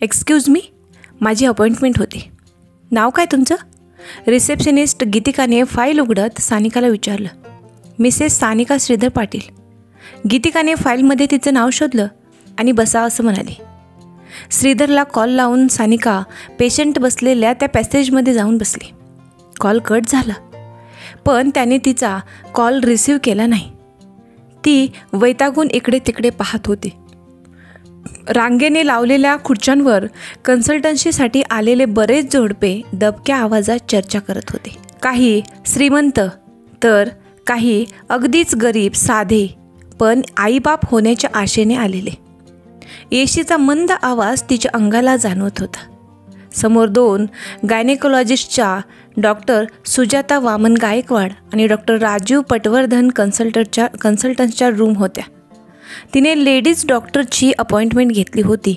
Excuse me, माझी appointment होती. नाव काय तुमचं? रिसेप्शनिस्ट गीतिकाने फाईल उघडत सानिकाला विचारलं. मिसेस सानिका श्रीधर पाटील. गीतिकाने फाईलमध्ये तिचं नाव शोधलं आणि बसा असं म्हणाली. श्रीधरला कॉल लावून सानिका पेशंट बसलेल्या त्या पॅसेजमध्ये जाऊन बसली. कॉल कट झाला, पण त्याने तिचा कॉल रिसीव्ह केला नाही. ती वैतागून इकडे तिकडे पाहत होती. रांगेने लावलेल्या खुर्च्यांवर कन्सल्टन्सीसाठी आलेले बरेच जोडपे दबक्या आवाजात चर्चा करत होते. काही श्रीमंत तर काही अगदीच गरीब, साधे पण आईबाप होण्याच्या आशेने आलेले. येशीचा मंद आवाज तिच्या अंगाला जाणवत होता. समोर 2 गायनेकोलॉजिस्टच्या डॉक्टर सुजाता वामन गायकवाड आणि डॉक्टर राजीव पटवर्धन कन्सल्टंटच्या रूम होत्या. तिने लेडीज डॉक्टरची अपॉइंटमेंट घेतली होती.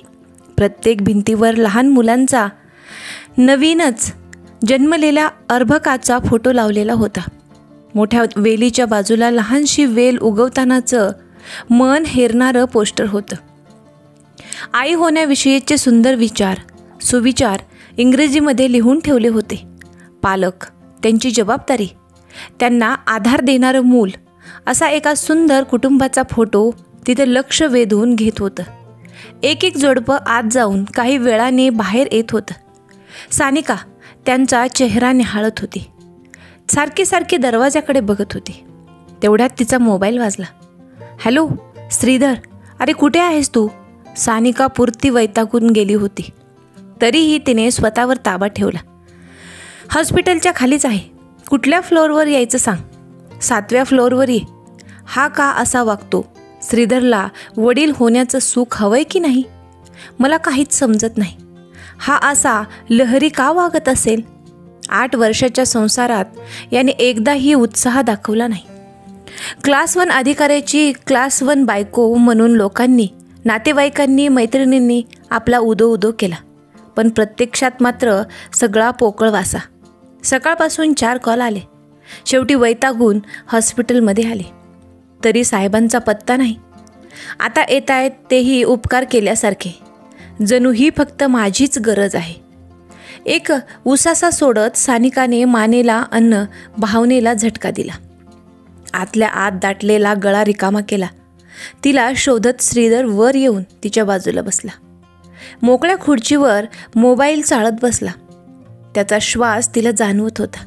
प्रत्येक भिंतीवर लहान मुलांचा नवीनच जन्मलेल्या अर्भकाचा फोटो लावलेला होता. मोठ्या वेलीच्या बाजूला लहानशी वेल उगवतानाचं मन हेरणारं पोस्टर होतं. आई होण्याविषयीचे सुंदर विचार, सुविचार इंग्रजीमध्ये लिहून ठेवले होते. पालक, त्यांची जबाबदारी, त्यांना आधार देणारं मूल, असा एका सुंदर कुटुंबाचा फोटो तिथे लक्ष वेधून घेत होतं. एक एक जोडपं आत जाऊन काही वेळाने बाहेर येत होतं. सानिका त्यांचा चेहरा निहाळत होती. सारखी दरवाजाकडे बघत होती. तेवढ्यात तिचा मोबाईल वाजला. हॅलो श्रीधर, अरे कुठे आहेस तू? सानिका पुरती वैतागून गेली होती. तरीही तिने स्वतःवर ताबा ठेवला. हॉस्पिटलच्या खालीच आहे. कुठल्या फ्लोअरवर यायचं सांग? 7व्या फ्लोअरवर ये. हा का असा वागतो? श्रीधरला वडील होण्याचं सुख हवंय की नाही? मला काहीच समजत नाही. हा असा लहरी का वागत असेल? 8 वर्षाच्या संसारात याने एकदाही उत्साह दाखवला नाही. क्लास 1 अधिकाऱ्याची क्लास 1 बायको म्हणून लोकांनी, नातेवाईकांनी, मैत्रिणींनी आपला उदो केला. पण प्रत्यक्षात मात्र सगळा पोकळ वासा. सकाळपासून 4 कॉल आले. शेवटी वैतागून हॉस्पिटलमध्ये आले. तरी साहेबांचा पत्ता नाही. आता येत आहेत तेही उपकार केल्यासारखे, जणू ही फक्त माझीच गरज आहे. एक उसासा सोडत सानिकाने मानेला अन्न भावनेला झटका दिला. आतल्या आत दाटलेला गळा रिकामा केला. तिला शोधत श्रीधर वर येऊन तिच्या बाजूला बसला. मोकळ्या खुर्चीवर मोबाईल चाळत बसला. त्याचा श्वास तिला जाणवत होता.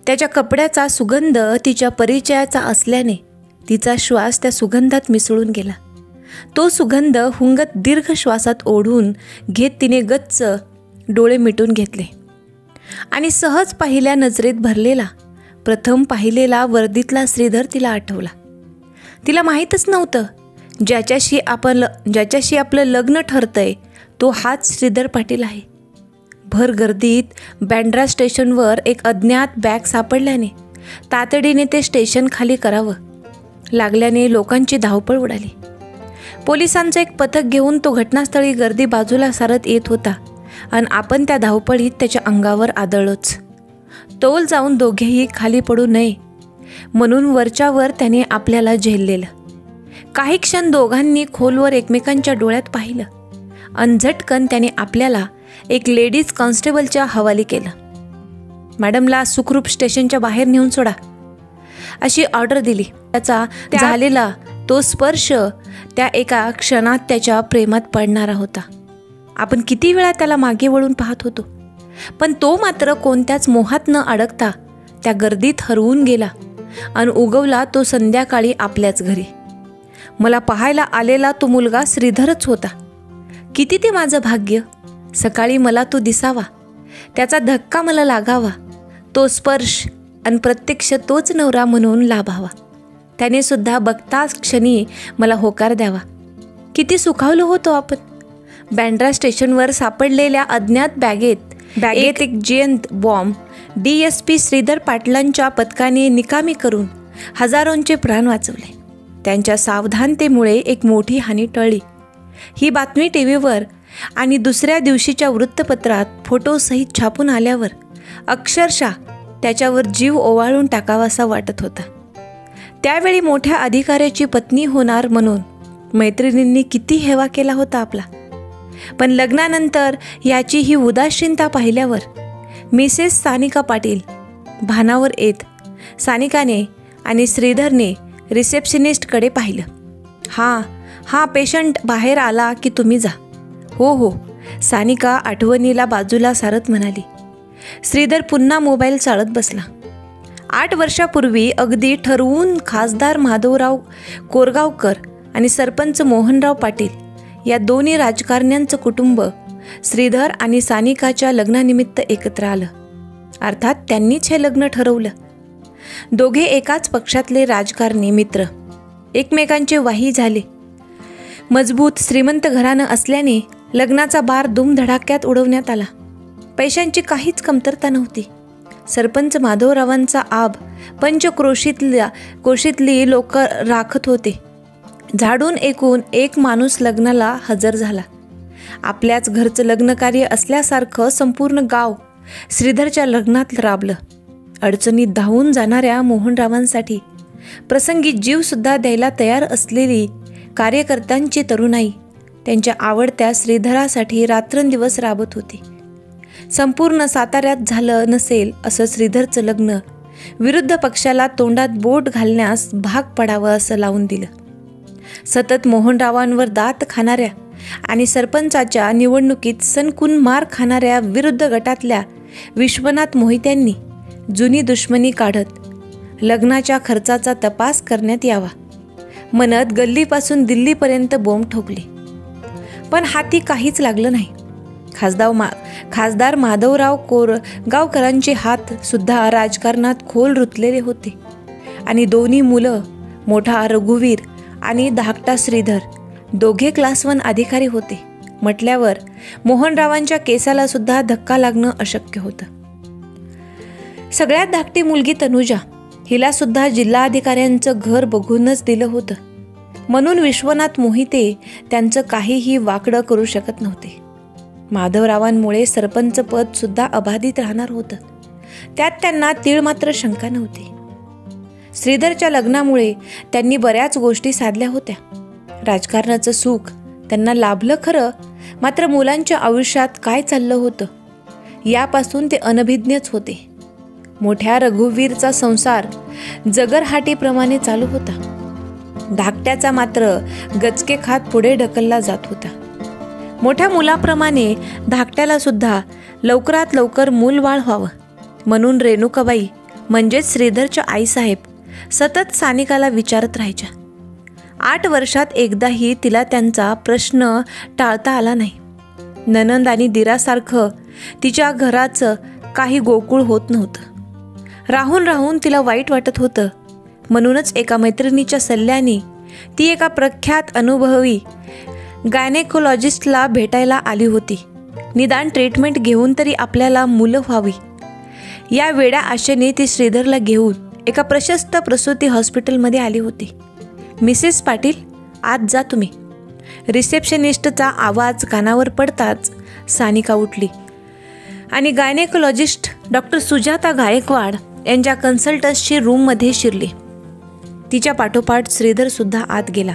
त्याच्या कपड्याचा सुगंध तिच्या परिचयाचा असल्याने तिचा श्वास त्या सुगंधात मिसळून गेला. तो सुगंध हुंगत दीर्घ श्वासात ओढून घेत तिने गच्च डोळे मिटून घेतले आणि सहज पहिल्या नजरेत भरलेला, प्रथम पाहिलेला वर्दीतला श्रीधर तिला आठवला. तिला माहीतच नव्हतं ज्याच्याशी आपलं लग्न ठरतंय तो हाच श्रीधर पाटील आहे. भर गर्दीत बँड्रा स्टेशनवर एक अज्ञात बॅग सापडल्याने तातडीने ते स्टेशन खाली करावं लागल्याने लोकांची धावपळ उडाली. पोलिसांचं एक पथक घेऊन तो घटनास्थळी गर्दी बाजूला सारत येत होता आणि आपण त्या धावपळीत त्याच्या अंगावर आदळलोच. तोल जाऊन दोघेही खाली पडू नये म्हणून वरच्यावर त्याने आपल्याला झेललेलं. काही क्षण दोघांनी खोलवर एकमेकांच्या डोळ्यात पाहिलं आणि झटकन त्याने आपल्याला एक लेडीज कॉन्स्टेबलच्या हवाली केलं. मॅडमला सुखरूप स्टेशनच्या बाहेर नेऊन सोडा अशी ऑर्डर दिली. त्याचा झालेला तो स्पर्श त्या एका क्षणात त्याच्या प्रेमात पडणारा होता. आपण किती वेळा त्याला मागे वळून पाहत होतो, पण तो मात्र कोणत्याच मोहात न अडकता त्या गर्दीत हरवून गेला आणि उगवला तो संध्याकाळी आपल्याच घरी. मला पाहायला आलेला तो मुलगा श्रीधरच होता. किती ते माझं भाग्य. सकाळी मला तो दिसावा, त्याचा धक्का मला लागावा, तो स्पर्श आणि प्रत्यक्ष तोच नवरा म्हणून लाभावा. त्याने सुद्धा बघताच क्षणी मला होकार द्यावा. किती सुखावलो होतो आपण. बँड्रा स्टेशनवर सापडलेल्या अज्ञात बॅगेत एक जिवंत बॉम्ब DSP श्रीधर पाटलांच्या पथकाने निकामी करून हजारोंचे प्राण वाचवले. त्यांच्या सावधानतेमुळे एक मोठी हानी टळली. ही बातमी टीव्हीवर आणि दुसऱ्या दिवशीच्या वृत्तपत्रात फोटोसहित छापून आल्यावर अक्षरशः त्याच्यावर जीव ओवाळून टाकावासा वाटत होता. त्यावेळी मोठ्या अधिकाऱ्याची पत्नी होणार म्हणून मैत्रिणींनी किती हेवा केला होता आपला. पण लग्नानंतर याची ही उदासीनता पाहिल्यावर मिसेस सानिका पाटील भानावर येत सानिकाने आणि श्रीधरने रिसेप्शनिस्टकडे पाहिलं. हा पेशंट बाहेर आला की तुम्ही जा. हो. सानिका आठवणीला बाजूला सारत म्हणाली. श्रीधर पुन्हा मोबाईल चाळत बसला. 8 वर्षापूर्वी अगदी ठरवून खासदार माधवराव कोरगावकर आणि सरपंच मोहनराव पाटील या दोन्ही राजकारण्यांचं कुटुंब श्रीधर आणि सानिकाच्या लग्नानिमित्त एकत्र आलं. अर्थात त्यांनीच हे लग्न ठरवलं. दोघे एकाच पक्षातले राजकारणी मित्र, एकमेकांचे वाही झाले. मजबूत श्रीमंत घराणं असल्याने लग्नाचा बार धूमधडाक्यात उडवण्यात आला. पैशांची काहीच कमतरता नव्हती. सरपंच माधवरावांचा आब पंचक्रोशीतली लोक राखत होते. झाडून एकूण एक माणूस लग्नाला हजर झाला. आपल्याच घरचं लग्नकार्य असल्यासारखं संपूर्ण गाव श्रीधरच्या लग्नात राबलं. अडचणीत धावून जाणाऱ्या मोहनरावांसाठी प्रसंगी जीवसुद्धा द्यायला तयार असलेली कार्यकर्त्यांची तरुणाई त्यांच्या आवडत्या श्रीधरासाठी रात्रंदिवस राबत होती. संपूर्ण साताऱ्यात झालं नसेल असं श्रीधरचं लग्न विरुद्ध पक्षाला तोंडात बोट घालण्यास भाग पडावं असं लावून दिलं. सतत मोहनरावांवर दात खाणाऱ्या आणि सरपंचाच्या निवडणुकीत सणकून मार खाणाऱ्या विरुद्ध गटातल्या विश्वनाथ मोहित्यांनी जुनी दुश्मनी काढत लग्नाच्या खर्चाचा तपास करण्यात यावा म्हणत गल्लीपासून दिल्लीपर्यंत बोंब ठोकली. पण हाती काहीच लागलं नाही. खासदार माधवराव कोरगावकरांचे हात सुद्धा राजकारणात खोल रुतलेले होते आणि दोन्ही मुलं, मोठा रघुवीर आणि धाकटा श्रीधर, दोघे क्लास 1 अधिकारी होते म्हटल्यावर मोहनरावांच्या केसाला सुद्धा धक्का लागणं अशक्य होतं. सगळ्यात धाकटी मुलगी तनुजा, हिला सुद्धा जिल्हाधिकाऱ्यांचं घर बघूनच दिलं होतं. म्हणून विश्वनाथ मोहिते त्यांचं काहीही वाकडं करू शकत नव्हते. माधवरावांमुळे सरपंच पद सुद्धा अबाधित राहणार होतं, त्यात त्यांना तीळ मात्र शंका नव्हती. श्रीधरच्या लग्नामुळे त्यांनी बऱ्याच गोष्टी साधल्या होत्या. राजकारणाचं सुख त्यांना लाभलं खरं, मात्र मुलांच्या आयुष्यात काय चाललं होतं यापासून ते अनभिज्ञच होते. मोठ्या रघुवीरचा संसार जगरहाटीप्रमाणे चालू होता. धाकट्याचा मात्र गचके खात पुढे ढकलला जात होता. मोठ्या मुलाप्रमाणे धाकट्याला सुद्धा लवकरात लवकर मूलबाळ व्हावं म्हणून रेणुकाबाई म्हणजेच श्रीधरच्या आईसाहेब सतत सानिकाला विचारत राहायच्या. 8 वर्षात एकदाही तिला त्यांचा प्रश्न टाळता आला नाही. नणंद आणि दिरासारखं तिच्या घराचं काही गोकुळ होत नव्हतं. राहून राहून तिला वाईट वाटत होतं. म्हणूनच एका मैत्रिणीच्या सल्ल्याने ती एका प्रख्यात अनुभवी गायनेकोलॉजिस्टला भेटायला आली होती. निदान ट्रीटमेंट घेऊन तरी आपल्याला मुलं व्हावी या वेड्या आशेने ती श्रीधरला घेऊन एका प्रशस्त प्रसूती हॉस्पिटलमध्ये आली होती. मिसेस पाटील, आत जा तुम्ही. रिसेप्शनिस्टचा आवाज कानावर पडताच सानिका उठली आणि गायनेकोलॉजिस्ट डॉक्टर सुजाता गायकवाड यांच्या कन्सल्टन्सची रूममध्ये शिरली. तिच्या पाठोपाठ श्रीधर सुद्धा आत गेला.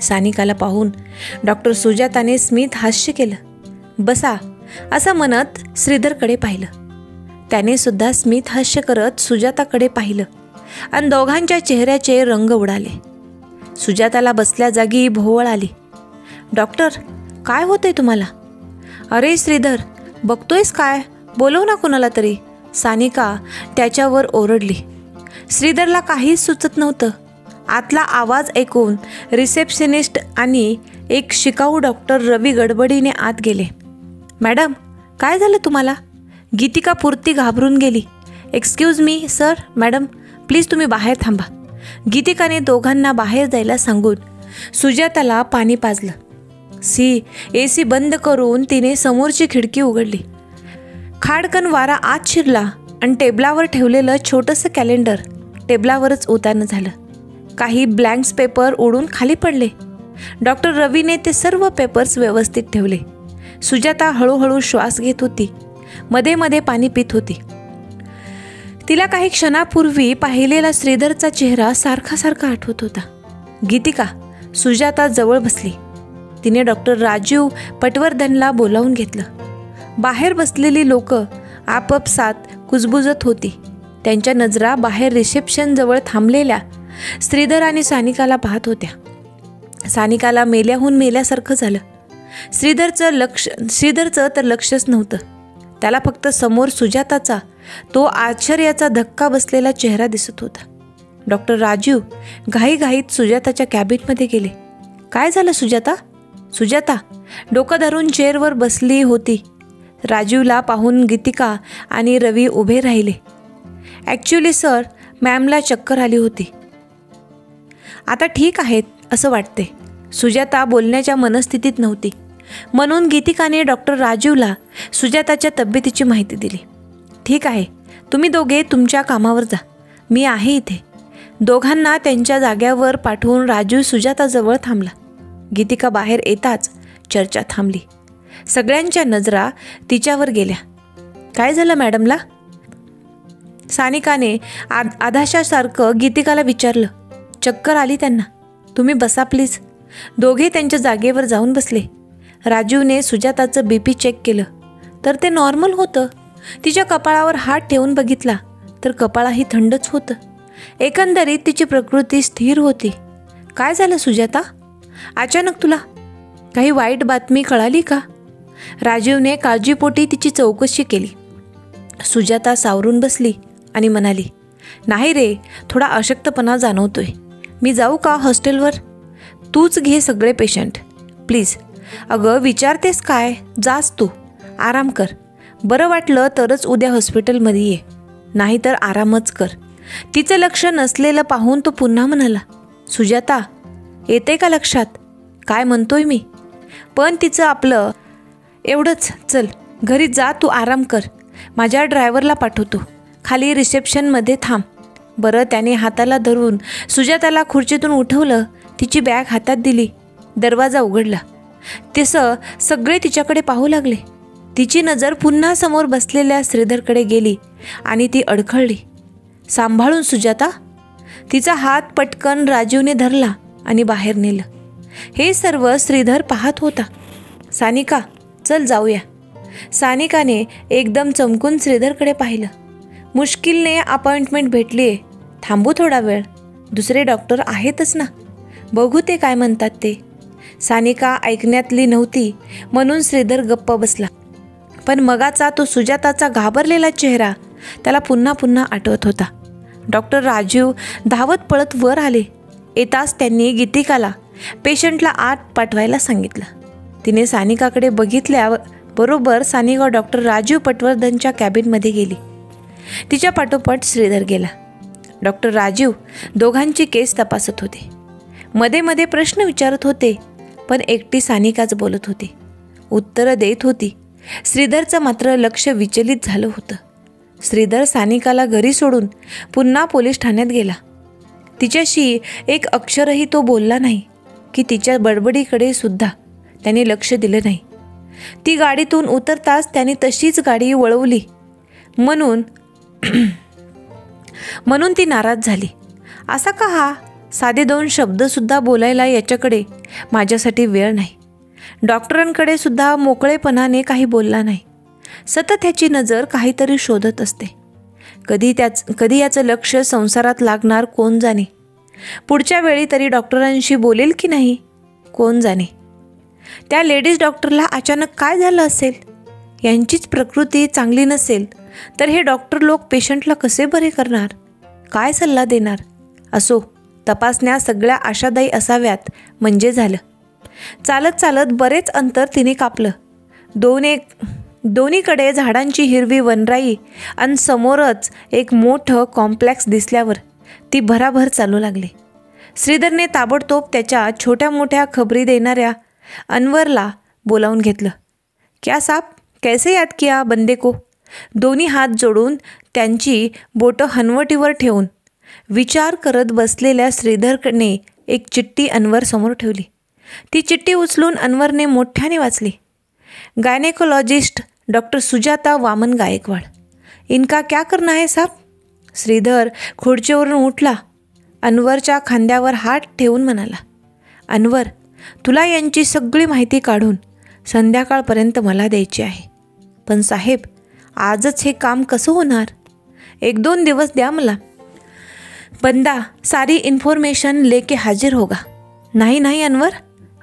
सानिकाला पाहून डॉक्टर सुजाताने स्मित हास्य केलं. बसा असं म्हणत श्रीधरकडे पाहिलं. त्याने सुद्धा स्मित हास्य करत सुजाताकडे पाहिलं आणि दोघांच्या चेहऱ्याचे रंग उडाले. सुजाताला बसल्या जागी भोवळ आली. डॉक्टर, काय होतंय तुम्हाला? अरे श्रीधर, बघतोयस काय? बोलव ना कुणाला तरी, सानिका त्याच्यावर ओरडली. श्रीधरला काहीच सुचत नव्हतं. आतला आवाज ऐकून रिसेप्शनिस्ट आणि एक शिकाऊ डॉक्टर रवी गडबडीने आत गेले. मॅडम, काय झालं तुम्हाला? गीतिका पुरती घाबरून गेली. Excuse me sir, madam please तुम्ही बाहेर थांबा. गीतिकाने दोघांना बाहेर जायला सांगून सुजाताला पाणी पाजलं. AC बंद करून तिने समोरची खिडकी उघडली. खाडकन वारा आत शिरला आणि टेबलावर ठेवलेलं छोटंसं कॅलेंडर टेबलावरच उतारलं झालं. काही ब्लँक्स पेपर उडून खाली पडले. डॉक्टर रवीने ते सर्व पेपर्स व्यवस्थित ठेवले. सुजाता हळूहळू श्वास घेत होती, मध्ये मध्ये पाणी पित होती. तिला काही क्षणापूर्वी पाहिलेला श्रीधरचा चेहरा सारखा सारखा आठवत होता. गीतिका सुजाता जवळ बसली. तिने डॉक्टर राजीव पटवर्धनला बोलावून घेतलं. बाहेर बसलेली लोक आपापसात कुजबुजत होती. त्यांच्या नजरा बाहेर रिसेप्शनजवळ थांबलेल्या श्रीधर आणि सानिकाला पाहत होत्या. सानिकाला मेल्याहून मेल्यासारखं झालं. श्रीधरचं तर लक्षच नव्हतं. त्याला फक्त समोर सुजाताचा तो आश्चर्याचा धक्का बसलेला चेहरा दिसत होता. डॉक्टर राजीव घाईघाईत सुजाताच्या कॅबिनमध्ये गेले. काय झालं सुजाता? सुजाता डोकं धरून चेअरवर बसली होती. राजीवला पाहून गीतिका आणि रवी उभे राहिले. ॲक्च्युली सर, मॅमला चक्कर आली होती. आता ठीक आहेत असं वाटते. सुजाता बोलण्याच्या मनस्थितीत नव्हती, म्हणून गीतिकाने डॉक्टर राजीवला सुजाताच्या तब्येतीची माहिती दिली. ठीक आहे, तुम्ही दोघे तुमच्या कामावर जा, मी आहे इथे. दोघांना त्यांच्या जाग्यावर पाठवून राजीव सुजाताजवळ थांबला. गीतिका बाहेर येताच चर्चा थांबली. सगळ्यांच्या नजरा तिच्यावर गेल्या. काय झालं मॅडमला? सानिकाने आधाशासारखं गीतिकाला विचारलं. चक्कर आली त्यांना. तुम्ही बसा प्लीज. दोघे त्यांच्या जागेवर जाऊन बसले. राजीवने सुजाताचं BP चेक केलं तर ते नॉर्मल होतं. तिच्या कपाळावर हात ठेवून बघितला तर कपाळही थंडच होतं. एकंदरीत तिची प्रकृती स्थिर होती. काय झालं सुजाता? अचानक तुला काही वाईट बातमी कळाली का? राजीवने काळजीपोटी तिची चौकशी केली. सुजाता सावरून बसली आणि म्हणाली, नाही रे, थोडा अशक्तपणा जाणवतोय. मी जाऊ का हॉस्टेलवर? तूच घे सगळे पेशंट प्लीज. अगं विचारतेस काय, जास तू, आराम कर. बरं वाटलं तरच उद्या हॉस्पिटलमध्ये ये, नाहीतर आरामच कर. तिचं लक्ष नसलेलं पाहून तो पुन्हा म्हणाला, सुजाता येते का लक्षात काय म्हणतोय मी? पण तिचं आपलं एवढंच. चल घरी जा, तू आराम कर. माझ्या ड्रायव्हरला पाठवतो, खाली रिसेप्शनमध्ये थांब. बरं. त्याने हाताला धरून सुजाताला खुर्चीतून उठवलं. तिची बॅग हातात दिली. दरवाजा उघडला. तसं सगळे तिच्याकडे पाहू लागले. तिची नजर पुन्हा समोर बसलेल्या श्रीधरकडे गेली आणि ती अडखळली. सांभाळून सुजाता. तिचा हात पटकन राजीवने धरला आणि बाहेर नेलं. हे सर्व श्रीधर पाहत होता. सानिका चल जाऊया. सानिकाने एकदम चमकून श्रीधरकडे पाहिलं. मुश्किलने अपॉइंटमेंट भेटली आहे. थांबू थोडा वेळ, दुसरे डॉक्टर आहेतच ना, बघू ते काय म्हणतात ते. सानिका ऐकण्यातली नव्हती म्हणून श्रीधर गप्प बसला. पण मगाचा तो सुजाताचा घाबरलेला चेहरा त्याला पुन्हा पुन्हा आठवत होता. डॉक्टर राजीव धावत पळत वर आले. येताच त्यांनी गीतिकाला पेशंटला आत पाठवायला सांगितलं. तिने सानिकाकडे बघितल्यावर बरोबर सानिका डॉक्टर राजीव पटवर्धनच्या कॅबिनमध्ये गेली. तिच्या पाठोपाठ श्रीधर गेला. डॉक्टर राजीव दोघांची केस तपासत होते. मध्ये मध्ये प्रश्न विचारत होते, पण एकटी सानिकाच बोलत होती, उत्तरं देत होती. श्रीधरचं मात्र लक्ष विचलित झालं होतं. श्रीधर सानिकाला घरी सोडून पुन्हा पोलीस ठाण्यात गेला. तिच्याशी एक अक्षरही तो बोलला नाही की तिच्या बडबडीकडे सुद्धा त्याने लक्ष दिलं नाही. ती गाडीतून उतरताच त्याने तशीच गाडी वळवली म्हणून ती नाराज झाली. असा का हा? साधे 2 शब्दसुद्धा बोलायला याच्याकडे माझ्यासाठी वेळ नाही. डॉक्टरांकडे सुद्धा मोकळेपणाने काही बोलला नाही. सतत ह्याची नजर काहीतरी शोधत असते. कधी याचं लक्ष संसारात लागणार कोण जाणे. पुढच्या वेळी तरी डॉक्टरांशी बोलेल की नाही कोण जाणे. त्या लेडीज डॉक्टरला अचानक काय झालं असेल? यांचीच प्रकृती चांगली नसेल तर हे डॉक्टर लोक पेशंटला कसे बरे करणार? काय सल्ला देणार? असो, तपासण्या सगळ्या आशादायी असाव्यात म्हणजे झालं. चालत चालत बरेच अंतर तिने कापलं. दोन्हीकडे झाडांची हिरवी वनराई आणि समोरच एक मोठं कॉम्प्लेक्स दिसल्यावर ती भराभर चालू लागली. श्रीधरने ताबडतोब त्याच्या छोट्या मोठ्या खबरी देणाऱ्या अनवरला बोलावून घेतलं. क्या साहब, कैसे याद किया बंदे को? दोन्ही हात जोडून त्यांची बोटं हनवटीवर ठेवून विचार करत बसलेल्या श्रीधरने एक चिठ्ठी अनवर समोर ठेवली. ती चिठ्ठी उचलून अनवरने मोठ्याने वाचली. Gynaecologist doctor Sujata Waman Gaikwad. इनका क्या करना है साहब? श्रीधर खुर्चीवरून उठला. अनवरच्या खांद्यावर हात ठेवून म्हणाला, अनवर, तुला यांची सगळी माहिती काढून संध्याकाळपर्यंत मला द्यायची आहे. पण साहेब, आजच हे काम कसं होणार? 1-2 दिवस द्या मला. बंदा सारी इन्फॉर्मेशन लेके हाजीर होगा. नाही नाही अनवर,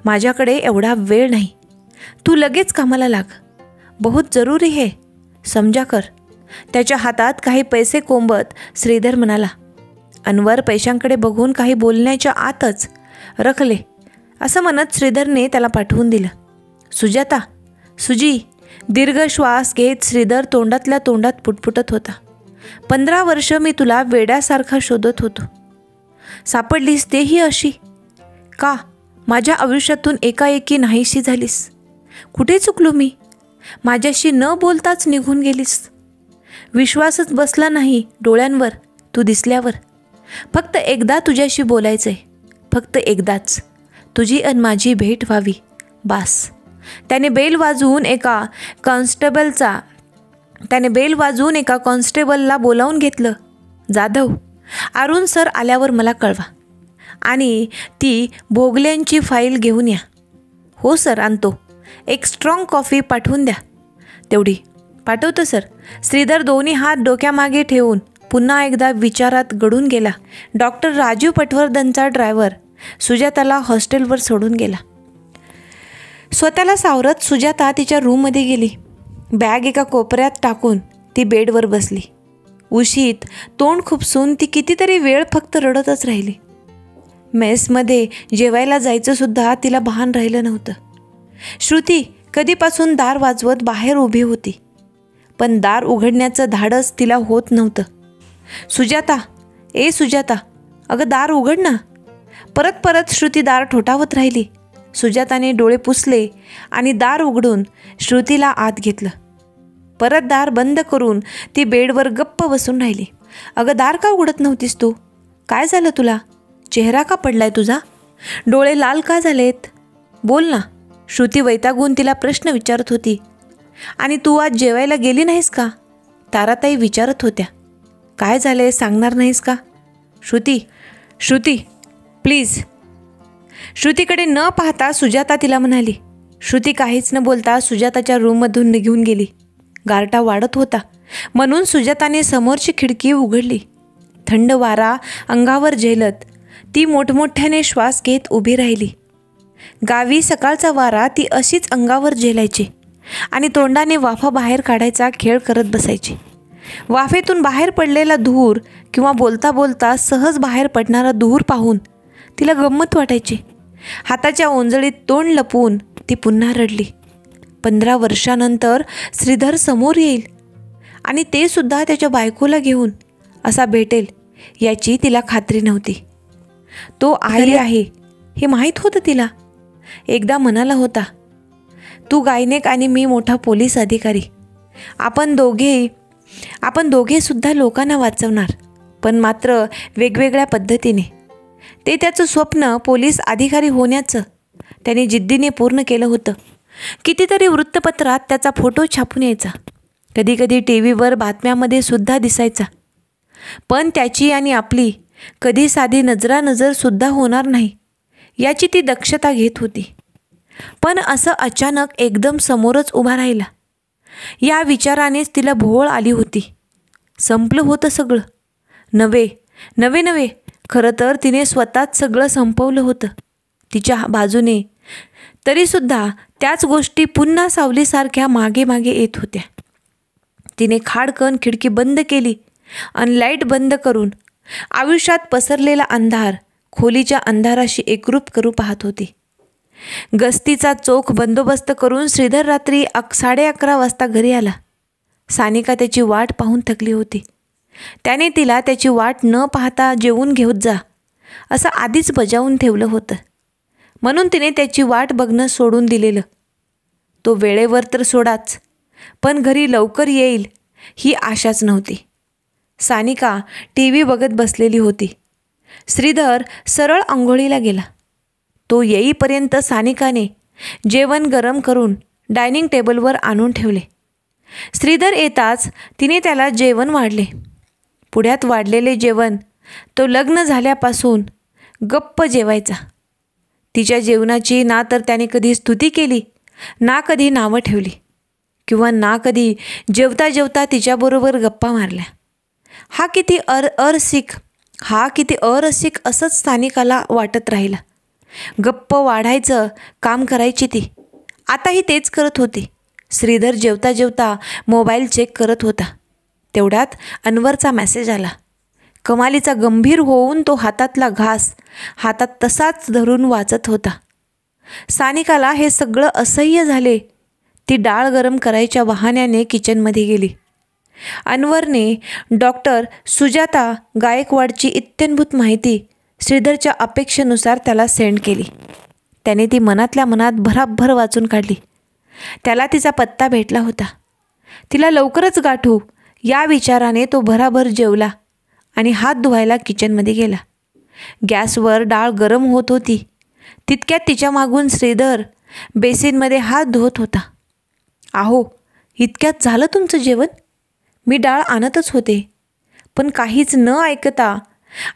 माझ्याकडे एवढा वेळ नाही. तू लगेच कामाला लाग. बहुत जरूरी है, समजा कर. त्याच्या हातात काही पैसे कोंबत श्रीधर म्हणाला. अनवर पैशांकडे बघून काही बोलण्याच्या आतच रखले असं म्हणत श्रीधरने त्याला पाठवून दिलं. सुजाता, सुजी. दीर्घ श्वास घेत श्रीधर तोंडातल्या तोंडात पुटपुटत होता. 15 वर्ष मी तुला वेड्यासारखा शोधत होतो. सापडलीस तेही अशी. का माझ्या आयुष्यातून एकाएकी नाहीशी झालीस? कुठे चुकलो मी? माझ्याशी न बोलताच निघून गेलीस. विश्वासच बसला नाही डोळ्यांवर तू दिसल्यावर. फक्त एकदा तुझ्याशी बोलायचंय, फक्त एकदाच. तुझी अन माझी भेट व्हावी, बास. त्याने बेल वाजवून एका कॉन्स्टेबलला बोलावून घेतलं. जाधव, अरुण सर आल्यावर मला कळवा आणि ती भोगल्यांची फाईल घेऊन या. हो सर, आणतो. एक स्ट्रॉंग कॉफी पाठवून द्या. तेवढी पाठवतो सर. श्रीधर दोन्ही हात डोक्यामागे ठेवून पुन्हा एकदा विचारात गढून गेला. डॉक्टर राजीव पटवर्धनचा ड्रायव्हर सुजाताला हॉस्टेलवर सोडून गेला. स्वतःला सावरत सुजाता तिच्या रूममध्ये गेली. बॅग एका कोपऱ्यात टाकून ती बेडवर बसली. उशीत तोंड खुपसून ती कितीतरी वेळ फक्त रडतच राहिली. मेसमध्ये जेवायला जायचं सुद्धा तिला भान राहिलं नव्हतं. श्रुती कधीपासून दार वाजवत बाहेर उभी होती, पण दार उघडण्याचं धाडस तिला होत नव्हतं. सुजाता, ए सुजाता, अगं दार उघड ना. परत परत श्रुती दार ठोठावत राहिली. सुजाताने डोळे पुसले आणि दार उघडून श्रुतीला आत घेतलं. परत दार बंद करून ती बेडवर गप्प बसून राहिली. अगं दार का उघडत नव्हतीस तू? काय झालं तुला? चेहरा का पडलाय तुझा? डोळे लाल का झालेत? बोल ना. श्रुती वैतागून तिला प्रश्न विचारत होती. आणि तू आज जेवायला गेली नाहीस का? ताराताई विचारत होत्या. काय झालंय सांगणार नाहीस का? श्रुती प्लीज. श्रुतीकडे न पाहता सुजाता तिला म्हणाली. श्रुती काहीच न बोलता सुजाताच्या रूममधून निघून गेली. गारठा वाढत होता म्हणून सुजाताने समोरची खिडकी उघडली. थंड वारा अंगावर झेलत ती मोठमोठ्याने श्वास घेत उभी राहिली. गावी सकाळचा वारा ती अशीच अंगावर झेलायची आणि तोंडाने वाफा बाहेर काढायचा खेळ करत बसायची. वाफेतून बाहेर पडलेला धूर किंवा बोलता बोलता सहज बाहेर पडणारा धूर पाहून तिला गंमत वाटायची. हाताच्या ओंजळीत तोंड लपवून ती पुन्हा रडली. 15 वर्षानंतर श्रीधर समोर येईल आणि ते सुद्धा त्याच्या बायकोला घेऊन असा भेटेल याची तिला खात्री नव्हती. तो आई आहे हे माहीत होतं तिला. एकदा म्हणाला होता, तू गायनेक आणि मी मोठा पोलीस अधिकारी. आपण दोघे सुद्धा लोकांना वाचवणार, पण मात्र वेगवेगळ्या पद्धतीने. ते त्याचं स्वप्न पोलीस अधिकारी होण्याचं त्याने जिद्दीने पूर्ण केलं होतं. कितीतरी वृत्तपत्रात त्याचा फोटो छापून यायचा. कधीकधी टीव्हीवर बातम्यामध्ये सुद्धा दिसायचा. पण त्याची आणि आपली कधी साधी नजरानजरसुद्धा होणार नाही याची ती दक्षता घेत होती. पण असं अचानक एकदम समोरच उभा राहिला या विचारानेच तिला भोवळ आली होती. संपलं होतं सगळं. नवे खरं तर तिने स्वतःच सगळं संपवलं होतं तिच्या बाजूने. तरीसुद्धा त्याच गोष्टी पुन्हा सावलीसारख्या मागे मागे येत होत्या. तिने खाडकन खिडकी बंद केली आणि लाईट बंद करून आयुष्यात पसरलेला अंधार खोलीच्या अंधाराशी एकरूप करू पाहत होती. गस्तीचा चोख बंदोबस्त करून श्रीधर रात्री 11:30 वाजता घरी आला. सानिका त्याची वाट पाहून थकली होती. त्याने तिला त्याची वाट न पाहता जेवून घेऊन जा असं आधीच बजावून ठेवलं होतं, म्हणून तिने त्याची वाट बघणं सोडून दिलेलं. तो वेळेवर तर सोडाच, पण घरी लवकर येईल ही आशाच नव्हती. सानिका टीव्ही बघत बसलेली होती. श्रीधर सरळ अंघोळीला गेला. तो येईपर्यंत सानिकाने जेवण गरम करून डायनिंग टेबलवर आणून ठेवले. श्रीधर येताच तिने त्याला जेवण वाढले. पुढ्यात वाढलेले जेवण तो लग्न झाल्यापासून गप्प जेवायचा. तिच्या जेवणाची ना तर त्याने कधी स्तुती केली, ना कधी नावं ठेवली, किंवा ना कधी जेवता जेवता तिच्याबरोबर गप्पा मारल्या. हा किती अरसिक असंच सानिकाला वाटत राहिलं. गप्प वाढायचं काम करायची ती. आताही तेच करत होती. श्रीधर जेवता जेवता मोबाईल चेक करत होता. तेवढ्यात अनवरचा मेसेज आला. कमालीचा गंभीर होऊन तो हातातला घास हातात तसाच धरून वाचत होता. सानिकाला हे सगळं असह्य झाले. ती डाळ गरम करायच्या बहाण्याने किचनमध्ये गेली. अनवरने डॉक्टर सुजाता गायकवाडची इत्थंभूत माहिती श्रीधरच्या अपेक्षेनुसार त्याला सेंड केली. त्याने ती मनातल्या मनात भराभर वाचून काढली. त्याला तिचा पत्ता भेटला होता. तिला लवकरच गाठू या विचाराने तो भराभर जेवला आणि हात धुवायला किचनमध्ये गेला. गॅसवर डाळ गरम होत होती. तितक्यात तिच्या मागून श्रीधर बेसिनमध्ये हात धुवत होता. "आहो, इतक्यात झालं तुमचं जेवण? मी डाळ आणतच होते." पण काहीच न ऐकता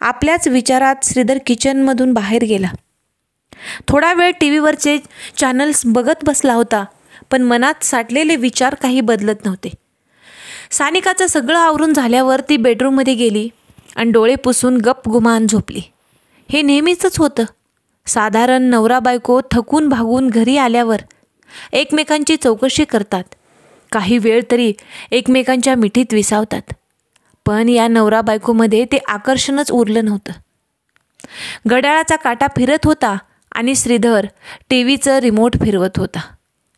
आपल्याच विचारात श्रीधर किचनमधून बाहेर गेला. थोडा वेळ टी व्हीवरचे चॅनल्स बघत बसला होता, पण मनात साठलेले विचार काही बदलत नव्हते. सानिकाचं सगळं आवरून झाल्यावर ती बेडरूममध्ये गेली आणि डोळे पुसून गपगुमान झोपली. हे नेहमीचंच होतं. साधारण नवरा बायको थकून भागून घरी आल्यावर एकमेकांची चौकशी करतात. काही वेळ तरी एकमेकांच्या मिठीत विसावतात. पण या नवरा बायकोमध्ये ते आकर्षणच उरलं नव्हतं. घड्याळाचा काटा फिरत होता आणि श्रीधर टी व्हीचं रिमोट फिरवत होता.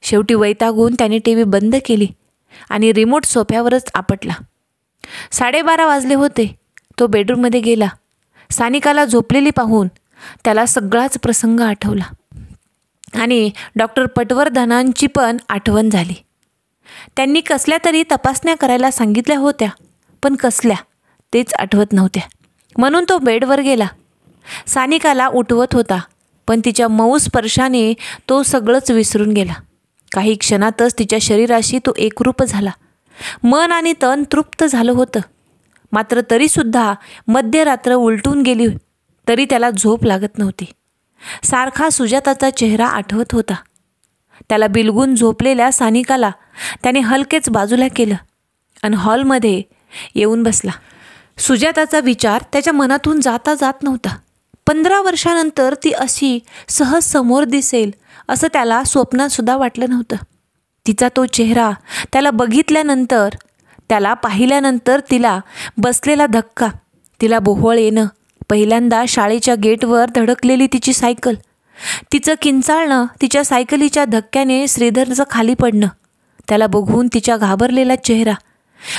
शेवटी वैतागून त्याने टी व्ही बंद केली आणि रिमोट सोफ्यावरच आपटला. 12:30 वाजले होते. तो बेडरूममध्ये गेला. सानिकाला झोपलेली पाहून त्याला सगळाच प्रसंग आठवला आणि डॉक्टर पटवर्धनांची पण आठवण झाली. त्यांनी कसल्या तरी तपासण्या करायला सांगितल्या होत्या, पण कसल्या तेच आठवत नव्हत्या. म्हणून तो बेडवर गेला. सानिकाला उठवत होता, पण तिच्या मऊ स्पर्शाने तो सगळंच विसरून गेला. काही क्षणातच तिच्या शरीराशी तो एकरूप झाला. मन आणि तन तृप्त झालं होतं. मात्र तरीसुद्धा मध्यरात्र उलटून गेली तरी त्याला झोप लागत नव्हती. सारखा सुजाताचा चेहरा आठवत होता. त्याला बिलगून झोपलेल्या सानिकाला त्याने हलकेच बाजूला केलं आणि हॉलमध्ये येऊन बसला. सुजाताचा विचार त्याच्या मनातून जात नव्हता. 15 वर्षानंतर ती अशी सहज समोर दिसेल असं त्याला स्वप्नातसुद्धा वाटलं नव्हतं. तिचा तो चेहरा त्याला बघितल्यानंतर, त्याला पाहिल्यानंतर तिला बसलेला धक्का, तिला बोहळ येणं, पहिल्यांदा शाळेच्या गेटवर धडकलेली तिची सायकल, तिचं किंचाळणं, तिच्या सायकलीच्या धक्क्याने श्रीधरचं खाली पडणं, त्याला बघून तिच्या घाबरलेला चेहरा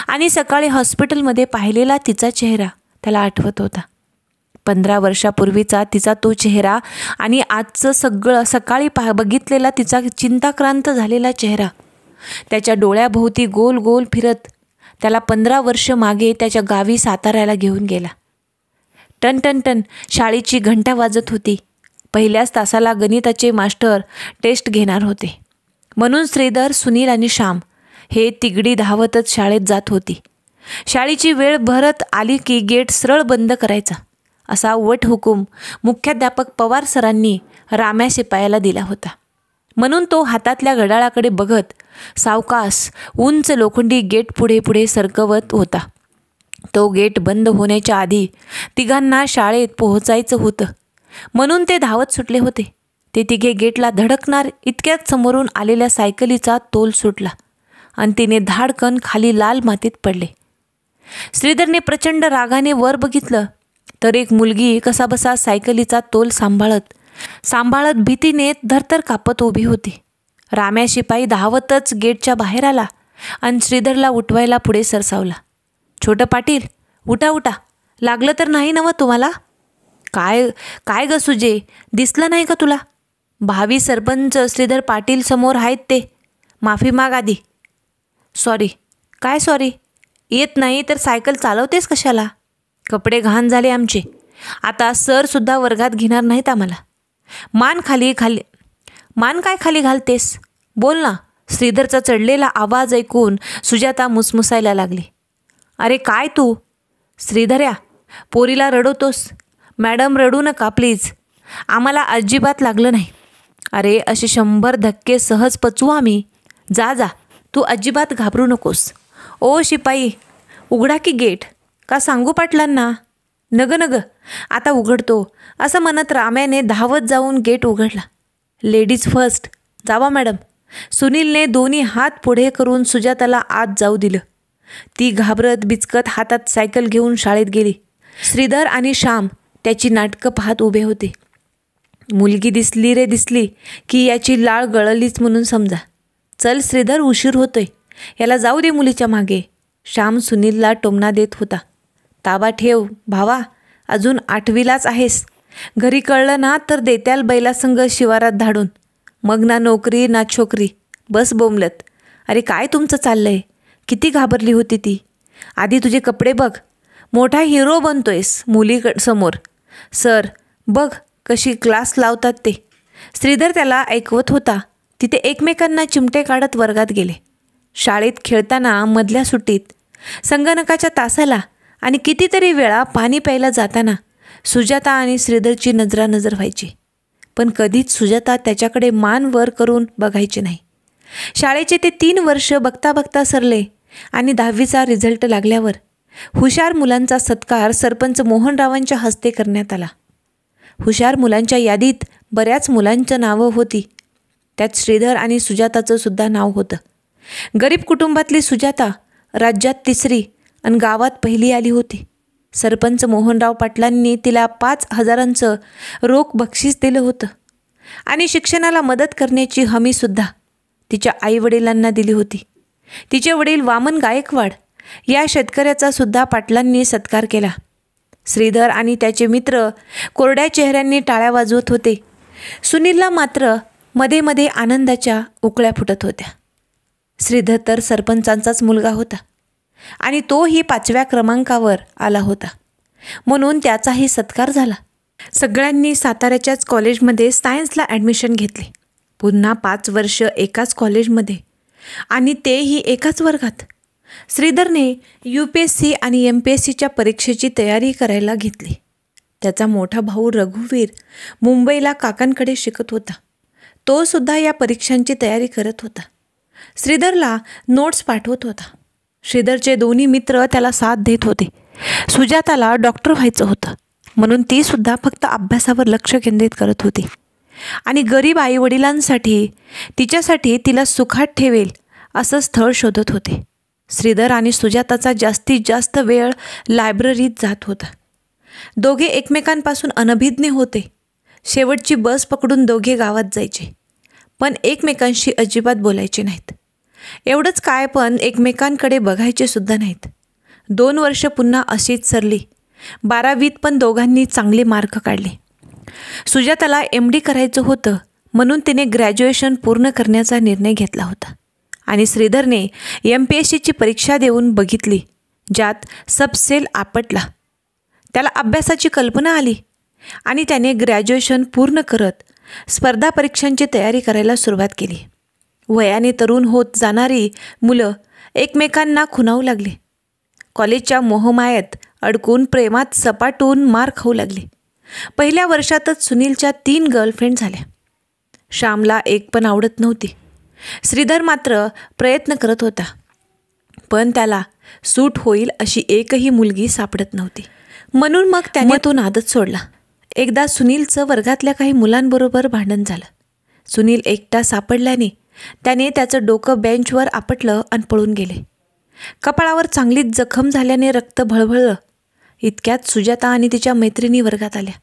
आणि सकाळी हॉस्पिटलमध्ये पाहिलेला तिचा चेहरा त्याला आठवत होता. 15 वर्षापूर्वीचा तिचा तो चेहरा आणि आजचं सकाळी बघितलेला तिचा चिंताक्रांत झालेला चेहरा त्याच्या डोळ्याभोवती गोल गोल फिरत त्याला 15 वर्ष मागे त्याच्या गावी साताऱ्याला घेऊन गेला. टन टन टन शाळेची घंटा वाजत होती. पहिल्याच तासाला गणिताचे मास्टर टेस्ट घेणार होते. म्हणून श्रीधर, सुनील आणि श्याम हे तिघडी धावतच शाळेत जात होती. शाळेची वेळ भरत आली की गेट सरळ बंद करायचा असा वटहुकूम मुख्याध्यापक पवार सरांनी राम्या शिपायाला दिला होता. म्हणून तो हातातल्या घड्याळाकडे बघत सावकाश उंच लोखंडी गेट पुढे पुढे सरकवत होता. तो गेट बंद होण्याच्या आधी तिघांना शाळेत पोहोचायचं होतं. म्हणून ते धावत सुटले होते. ते तिघे गेटला धडकणार इतक्यात समोरून आलेल्या सायकलीचा तोल सुटला आणि तिने धाडकन खाली लाल मातीत पडले. श्रीधरने प्रचंड रागाने वर बघितलं तर एक मुलगी कसाबसा सायकलीचा तोल सांभाळत भीतीने थरथर कापत उभी होती. राम्या शिपाई धावतच गेटच्या बाहेर आला आणि श्रीधरला उठवायला पुढे सरसावला. "छोटं पाटील, उठा उठा, लागलं तर नाही नवं तुम्हाला?" काय ग सुजे, दिसलं नाही का तुला? भावी सरपंच श्रीधर पाटील समोर आहेत ते. माफी माग आधी. "सॉरी." "काय सॉरी? येत नाही तर सायकल चालवतेस कशाला? कपडे घाण झाले आमचे. आता सरसुद्धा वर्गात घेणार नाहीत आम्हाला." मान काय खाली घालतेस? बोल ना." श्रीधरचा चढलेला आवाज ऐकून सुजाता मुसमुसायला लागली. "अरे काय तू?" "श्रीधर्या, पोरीला रडवतोस." "मॅडम रडू नका प्लीज." आम्हाला अजिबात लागलं नाही. अरे असे 100 धक्के सहज पचवू आम्ही. जा जा, तू अजिबात घाबरू नकोस. ओ शिपाई, उघडा की गेट. का सांगू पाटलांना? नग नग, आता उघडतो, असं म्हणत राम्याने धावत जाऊन गेट उघडला. लेडीज फर्स्ट, जावा मॅडम. सुनीलने दोन्ही हात पुढे करून सुजाताला आत जाऊ दिलं. ती घाबरत बिचकत हातात सायकल घेऊन शाळेत गेली. श्रीधर आणि श्याम त्याची नाटकं पाहत उभे होते. मुलगी दिसली रे दिसली की याची लाळ गळलीच म्हणून समजा. चल श्रीधर, उशीर होतोय, याला जाऊ दे मुलीच्या मागे. श्याम सुनीलला टोमणा देत होता. ताबा ठेव भावा, अजून 8वीलाच आहेस. घरी कळलं ना तर देत्याल बैलासंग शिवारात धाडून. मग ना नोकरी ना छोकरी. बस बोंबलत. अरे काय तुमचं चाललंय? किती घाबरली होती ती. आधी तुझे कपडे बघ. मोठा हिरो बनतोयस मुली समोर. सर बघ कशी क्लास लावतात ते. श्रीधर त्याला ऐकवत होता. तिथे एकमेकांना चिमटे काढत वर्गात गेले. शाळेत खेळताना मधल्या सुट्टीत, संगणकाच्या तासाला आणि कितीतरी वेळा पाणी प्यायला जाताना सुजाता आणि श्रीधरची नजरानजर व्हायची. पण कधीच सुजाता त्याच्याकडे मान वर करून बघायची नाही. शाळेचे ते 3 वर्ष बघता बघता सरले आणि 10वीचा रिझल्ट लागल्यावर हुशार मुलांचा सत्कार सरपंच मोहनरावांच्या हस्ते करण्यात आला. हुशार मुलांच्या यादीत बऱ्याच मुलांचं नावं होती. त्यात श्रीधर आणि सुजाताचं सुद्धा नाव होतं. गरीब कुटुंबातली सुजाता राज्यात 3री आणि गावात 1ली आली होती. सरपंच मोहनराव पाटलांनी तिला 5,000चं रोख बक्षीस दिलं होतं आणि शिक्षणाला मदत करण्याची हमीसुद्धा तिच्या आईवडिलांना दिली होती. तिचे वडील वामन गायकवाड या शेतकऱ्याचा सुद्धा पाटलांनी सत्कार केला. श्रीधर आणि त्याचे मित्र कोरड्या चेहऱ्यांनी टाळ्या वाजवत होते. सुनीलला मात्र मध्ये मध्ये आनंदाच्या उकळ्या फुटत होत्या. श्रीधर तर सरपंचांचाच मुलगा होता आणि तोही 5व्या क्रमांकावर आला होता, म्हणून त्याचाही सत्कार झाला. सगळ्यांनी साताऱ्याच्याच कॉलेजमध्ये सायन्सला ॲडमिशन घेतले. पुन्हा 5 वर्ष एकाच कॉलेजमध्ये आणि तेही एकाच वर्गात. श्रीधरने UPSC आणि MPSCच्या परीक्षेची तयारी करायला घेतली. त्याचा मोठा भाऊ रघुवीर मुंबईला काकांकडे शिकत होता. तो सुद्धा या परीक्षांची तयारी करत होता. श्रीधरला नोट्स पाठवत होता. श्रीधरचे दोन्ही मित्र त्याला साथ देत होते. सुजाताला डॉक्टर व्हायचं होतं, म्हणून ती सुद्धा फक्त अभ्यासावर लक्ष केंद्रित करत होती आणि गरीब आईवडिलांसाठी तिच्यासाठी तिला सुखात ठेवेल असं स्थळ शोधत होते. श्रीधर आणि सुजाताचा जास्तीत जास्त वेळ लायब्ररीत जात होता. दोघे एकमेकांपासून अनभिज्ञ होते. शेवटची बस पकडून दोघे गावात जायचे, पण एकमेकांशी अजिबात बोलायचे नाहीत. एवढंच काय, पण एकमेकांकडे बघायचे सुद्धा नाहीत. 2 वर्ष पुन्हा अशीच सरली. 12वीत पण दोघांनी चांगले मार्क काढले. सुजाताला MD करायचं होतं, म्हणून तिने ग्रॅज्युएशन पूर्ण करण्याचा निर्णय घेतला होता आणि श्रीधरने MPSCची परीक्षा देऊन बघितली, ज्यात सबसेल आपटला. त्याला अभ्यासाची कल्पना आली आणि त्याने ग्रॅज्युएशन पूर्ण करत स्पर्धा परीक्षांची तयारी करायला सुरुवात केली. वयाने तरुण होत जाणारी मुलं एकमेकांना खुणावू लागली. कॉलेजच्या मोहमायात अडकून प्रेमात सपाटून मार खाऊ लागली. पहिल्या वर्षातच सुनीलच्या 3 गर्लफ्रेंड झाल्या. श्यामला एक पण आवडत नव्हती. श्रीधर मात्र प्रयत्न करत होता, पण त्याला सूट होईल अशी एकही मुलगी सापडत नव्हती. म्हणून मग त्याने तो नादच सोडला. एकदा सुनीलचं वर्गातल्या काही मुलांबरोबर भांडण झालं. सुनील एकटा सापडल्याने त्याने त्याचं डोकं बेंचवर आपटलं आणि पळून गेले. कपाळावर चांगलीच जखम झाल्याने रक्त भळभळलं. इतक्यात सुजाता आणि तिच्या मैत्रिणी वर्गात आल्या.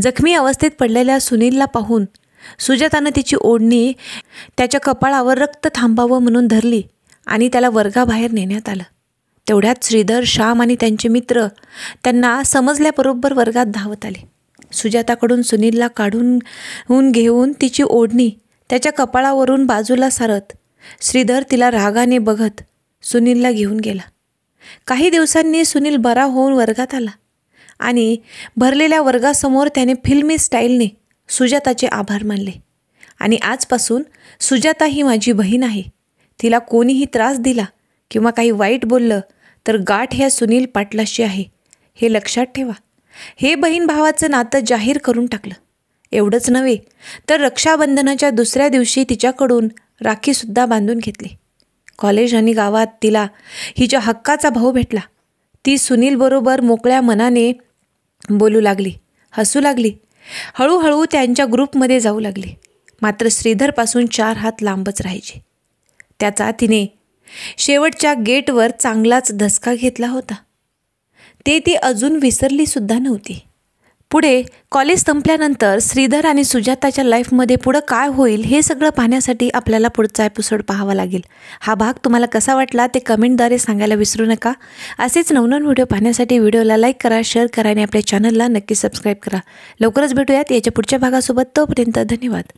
जखमी अवस्थेत पडलेल्या सुनीलला पाहून सुजातानं तिची ओढणी त्याच्या कपाळावर रक्त थांबावं म्हणून धरली आणि त्याला वर्गाबाहेर नेण्यात आलं. तेवढ्यात श्रीधर, श्याम आणि त्यांचे मित्र त्यांना समजल्याबरोबर वर्गात धावत आले. सुजाताकडून सुनीलला काढून घेऊन तिची ओढणी त्याच्या कपाळावरून बाजूला सारत श्रीधर तिला रागाने बघत सुनीलला घेऊन गेला. काही दिवसांनी सुनील बरा होऊन वर्गात आला आणि भरलेल्या वर्गासमोर त्याने फिल्मी स्टाईलने सुजाताचे आभार मानले आणि आजपासून सुजाता ही माझी बहीण आहे. तिला कोणीही त्रास दिला किंवा काही वाईट बोललं तर गाठ ह्या सुनील पाटलाशी आहे, हे लक्षात ठेवा. हे बहीण भावाचं नातं जाहीर करून टाकलं. एवढंच नव्हे तर रक्षाबंधनाच्या दुसऱ्या दिवशी तिच्याकडून राखीसुद्धा बांधून घेतली. कॉलेज आणि गावात तिला हिच्या हक्काचा भाऊ भेटला. ती सुनीलबरोबर मोकळ्या मनाने बोलू लागली, हसू लागली. हळूहळू त्यांच्या ग्रुपमध्ये जाऊ लागली. मात्र श्रीधरपासून 4 हात लांबच राहायची. त्याचा तिने शेवटच्या गेटवर चांगलाच धसका घेतला होता. ते ती अजून विसरलीसुद्धा नव्हती. पुढे कॉलेज संपल्यानंतर श्रीधर आणि सुजाताच्या लाईफमध्ये पुढं काय होईल हे सगळं पाहण्यासाठी आपल्याला पुढचा एपिसोड पाहावा लागेल. हा भाग तुम्हाला कसा वाटला ते कमेंटद्वारे सांगायला विसरू नका. असेच नवनवीन व्हिडिओ पाहण्यासाठी व्हिडिओला लाईक करा, शेअर करा आणि आपल्या चॅनलला नक्की सबस्क्राईब करा. लवकरच भेटूयात याच्या पुढच्या भागासोबत. तोपर्यंत धन्यवाद.